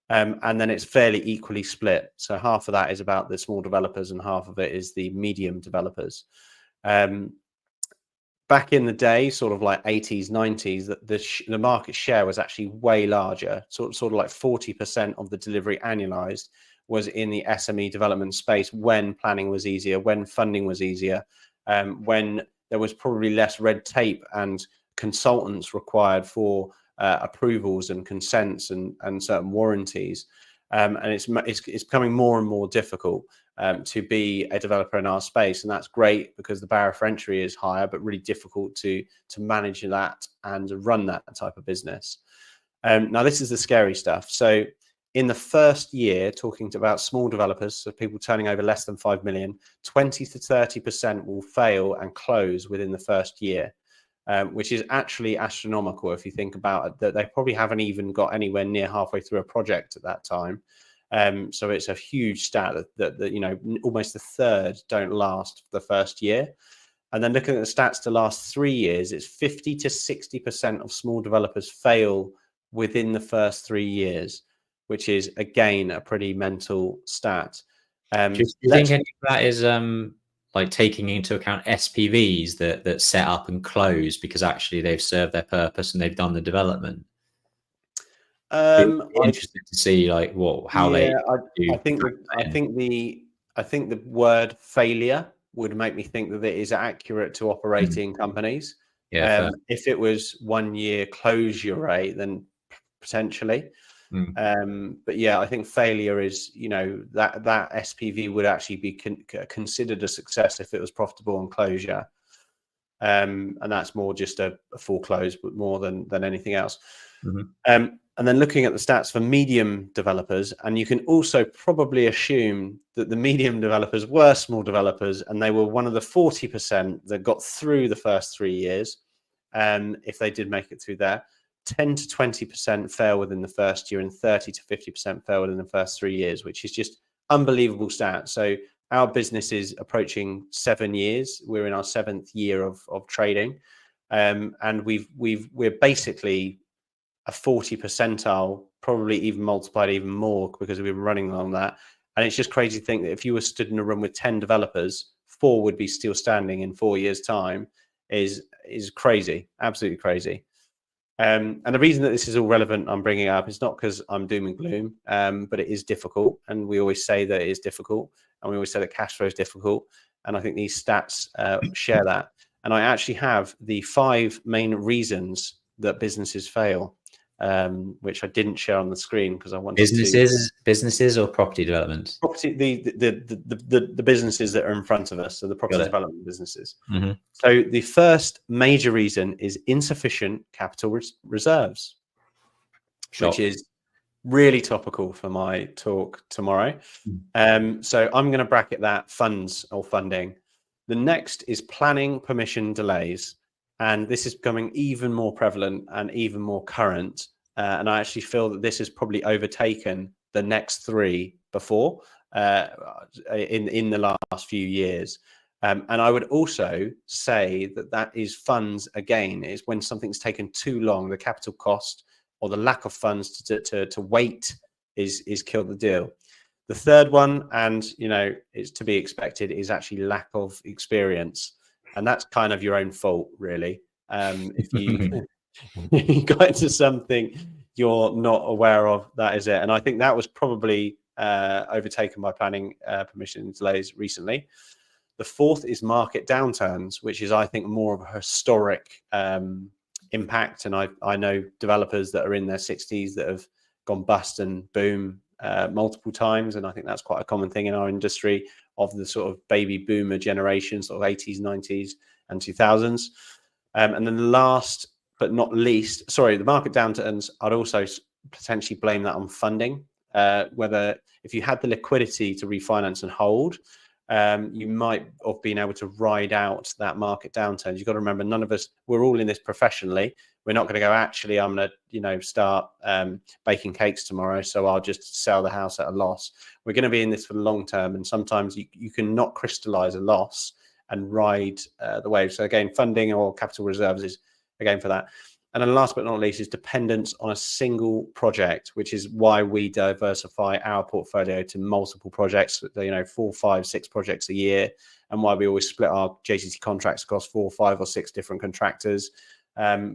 And then it's fairly equally split. So half of that is about the small developers and half of it is the medium developers. Back in the day, sort of like 80s, 90s, the market share was actually way larger. Sort of like 40% of the delivery annualized was in the SME development space when planning was easier, when funding was easier, when there was probably less red tape and consultants required for approvals and consents and certain warranties. And it's becoming more and more difficult to be a developer in our space, and that's great because the barrier for entry is higher, but really difficult to manage that and run that type of business. Now, this is the scary stuff. So in the first year, talking about small developers, so people turning over less than 5 million, 20 to 30% will fail and close within the first year, which is actually astronomical if you think about it, that they probably haven't even got anywhere near halfway through a project at that time. So it's a huge stat that almost a third don't last the first year. And then looking at the stats to last 3 years, it's 50 to 60% of small developers fail within the first 3 years, which is again a pretty mental stat. Do you think any of that is like taking into account SPVs that set up and close because actually they've served their purpose and they've done the development? Interested to see like how they do. I think the word failure would make me think that it is accurate to operating companies. Yeah. If it was 1 year closure rate, then potentially. But yeah, I think failure is, that SPV would actually be considered a success if it was profitable on closure. And that's more just a full close, but more than anything else. And then looking at the stats for medium developers, and you can also probably assume that the medium developers were small developers, and they were one of the 40% that got through the first 3 years. And if they did make it through there, 10 to 20% fail within the first year, and 30 to 50% fail within the first 3 years, which is just unbelievable stats. So our business is approaching 7 years. We're in our 7th year of trading, and we're basically a 40 percentile, probably even multiplied even more, because we've been running on that. And it's just crazy to think that if you were stood in a room with 10 developers, 4 would be still standing in 4 years' time. Is crazy, absolutely crazy. And the reason that this is all relevant, I'm bringing it up, is not because I'm doom and gloom, but it is difficult, and we always say that it is difficult, and we always say that cash flow is difficult, and I think these stats share that. And I actually have the 5 main reasons that businesses fail, which I didn't share on the screen because I wanted businesses or property development. Property, the businesses that are in front of us, so the property development businesses. So the first major reason is insufficient capital reserves, which is really topical for my talk tomorrow. So I'm going to bracket that funds or funding. The next is planning permission delays. And this is becoming even more prevalent and even more current. And I actually feel that this has probably overtaken the next 3 before in the last few years. And I would also say that is funds, again, is when something's taken too long, the capital cost or the lack of funds to wait is killed the deal. The third one, and it's to be expected, is actually lack of experience. And that's kind of your own fault, really. If you got into something you're not aware of, that is it. And I think that was probably overtaken by planning permission delays recently. The fourth is market downturns, which is, I think, more of a historic impact. And I know developers that are in their 60s that have gone bust and boom multiple times. And I think that's quite a common thing in our industry, of the sort of baby boomer generation, sort of 80s, 90s and 2000s. And then the last but not least, the market downturns, I'd also potentially blame that on funding. Whether if you had the liquidity to refinance and hold, you might have been able to ride out that market downturn. You've got to remember, none of us, we're all in this professionally. We're not going to go, actually, I'm going to, start baking cakes tomorrow, so I'll just sell the house at a loss. We're going to be in this for the long term. And sometimes you can not crystallize a loss and ride the wave. So again, funding or capital reserves is again for that. And then last but not least is dependence on a single project, which is why we diversify our portfolio to multiple projects, 4, 5, 6 projects a year, and why we always split our JCT contracts across 4, 5 or 6 different contractors,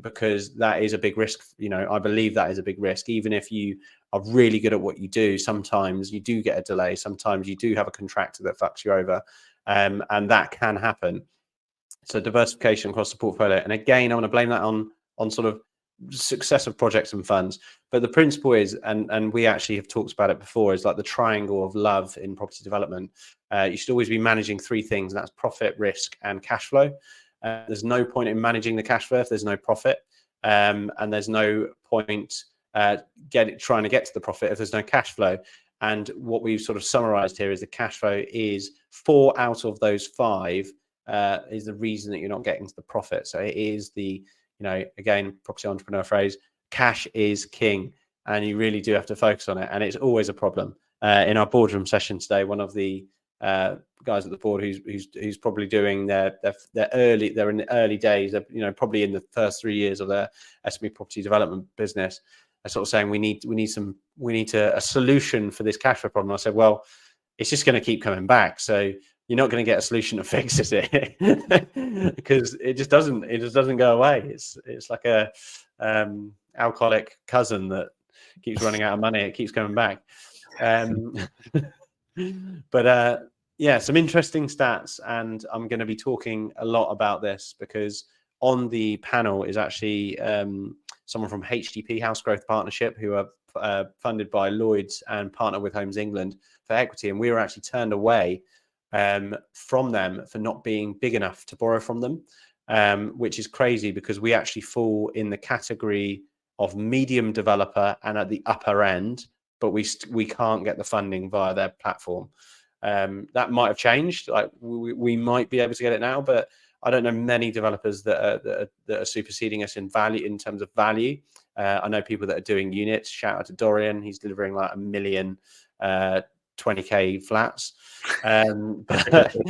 because that is a big risk. I believe that is a big risk. Even if you are really good at what you do, sometimes you do get a delay. Sometimes you do have a contractor that fucks you over, and that can happen. So diversification across the portfolio. And again, I want to blame that on sort of success of projects and funds. But the principle is, and we actually have talked about it before, is like the triangle of love in property development. You should always be managing 3 things, and that's profit, risk, and cash flow. There's no point in managing the cash flow if there's no profit, and there's no point trying to get to the profit if there's no cash flow. And what we've sort of summarized here is the cash flow is 4 out of those 5 is the reason that you're not getting to the profit. So it is the, again, property entrepreneur phrase, cash is king, and you really do have to focus on it. And it's always a problem. In our boardroom session today, one of the guys at the board who's probably doing they're in the early days, probably in the first 3 years of their SME property development business, are sort of saying we need a solution for this cash flow problem. I said, well, it's just going to keep coming back. So you're not going to get a solution that fixes it because it just doesn't go away. It's like a alcoholic cousin that keeps running out of money. It keeps coming back. But yeah, some interesting stats, and I'm going to be talking a lot about this because on the panel is actually someone from HDP, House Growth Partnership, who are funded by Lloyds and partner with Homes England for equity, and we were actually turned away from them for not being big enough to borrow from them, which is crazy because we actually fall in the category of medium developer and at the upper end, but we can't get the funding via their platform. That might have changed. Like we might be able to get it now, but I don't know many developers that are superseding us in value, in terms of value. I know people that are doing units. Shout out to Dorian. He's delivering like 1 million 20k flats. But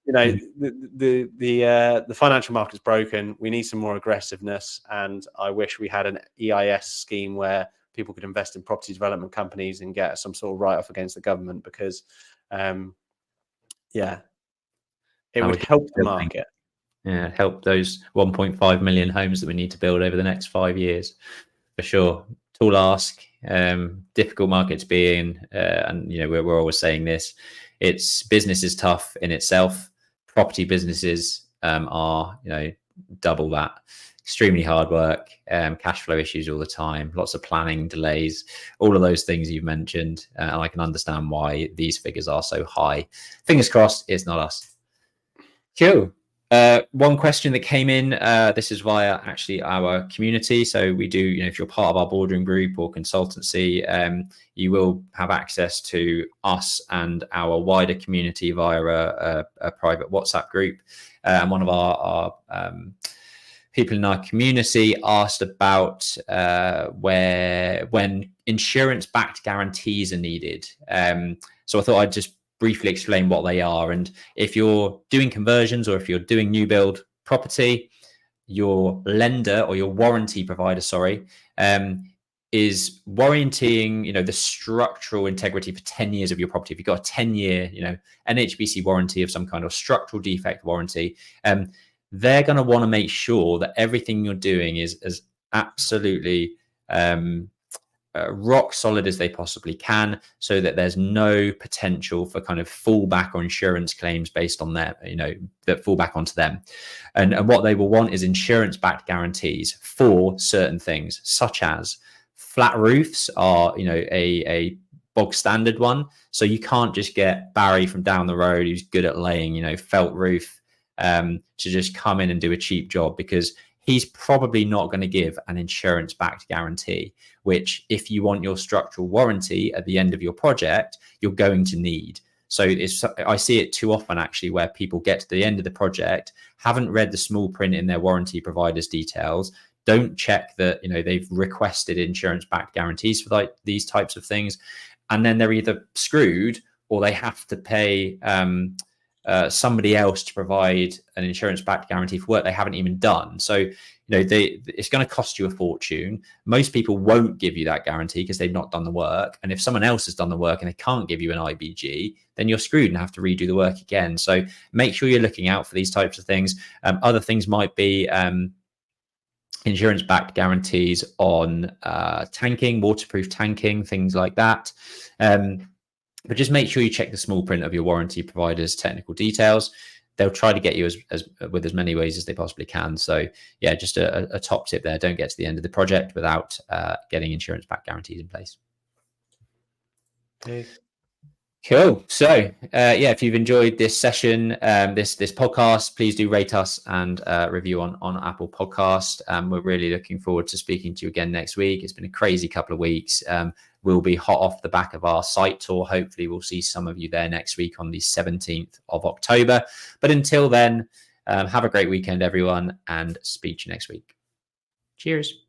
you know, the financial market's broken. We need some more aggressiveness, and I wish we had an EIS scheme where people could invest in property development companies and get some sort of write-off against the government, because yeah, it would help the market. Yeah, help those 1.5 million homes that we need to build over the next 5 years, for sure. Tall ask, difficult market to be in, and you know we're always saying this. It's business is tough in itself. Property businesses are double that. Extremely hard work, cash flow issues all the time, lots of planning delays, all of those things you've mentioned, and I can understand why these figures are so high. Fingers crossed, it's not us. Cool. One question that came in, this is via actually our community. So we do, if you're part of our Boardroom group or Consultancy, you will have access to us and our wider community via a private WhatsApp group. And one of our people in our community asked about when insurance-backed guarantees are needed. So I thought I'd just briefly explain what they are. And if you're doing conversions or if you're doing new build property, your lender or your warranty provider, is warrantying, the structural integrity for 10 years of your property. If you've got a 10-year, NHBC warranty of some kind of structural defect warranty, they're going to want to make sure that everything you're doing is as absolutely rock solid as they possibly can, so that there's no potential for kind of fallback or insurance claims based on them, that fall back onto them. And what they will want is insurance-backed guarantees for certain things, such as flat roofs are, a bog standard one. So you can't just get Barry from down the road who's good at laying, felt roof to just come in and do a cheap job, because he's probably not going to give an insurance-backed guarantee, which if you want your structural warranty at the end of your project, you're going to need. So I see it too often actually, where people get to the end of the project, haven't read the small print in their warranty provider's details, don't check that they've requested insurance-backed guarantees for these types of things, and then they're either screwed or they have to pay somebody else to provide an insurance-backed guarantee for work they haven't even done. So it's going to cost you a fortune. Most people won't give you that guarantee because they've not done the work, and if someone else has done the work and they can't give you an IBG, then you're screwed and have to redo the work again. So make sure you're looking out for these types of things. Other things might be insurance-backed guarantees on tanking, waterproof tanking, things like that. But just make sure you check the small print of your warranty provider's technical details. They'll try to get you with as many ways as they possibly can. So yeah, just a top tip there. Don't get to the end of the project without getting insurance-backed guarantees in place. Okay. Cool. So yeah, if you've enjoyed this session, this podcast, please do rate us and review on Apple Podcast. We're really looking forward to speaking to you again next week. It's been a crazy couple of weeks. We'll be hot off the back of our site tour. Hopefully we'll see some of you there next week on the 17th of October. But until then, have a great weekend, everyone, and speak to you next week. Cheers.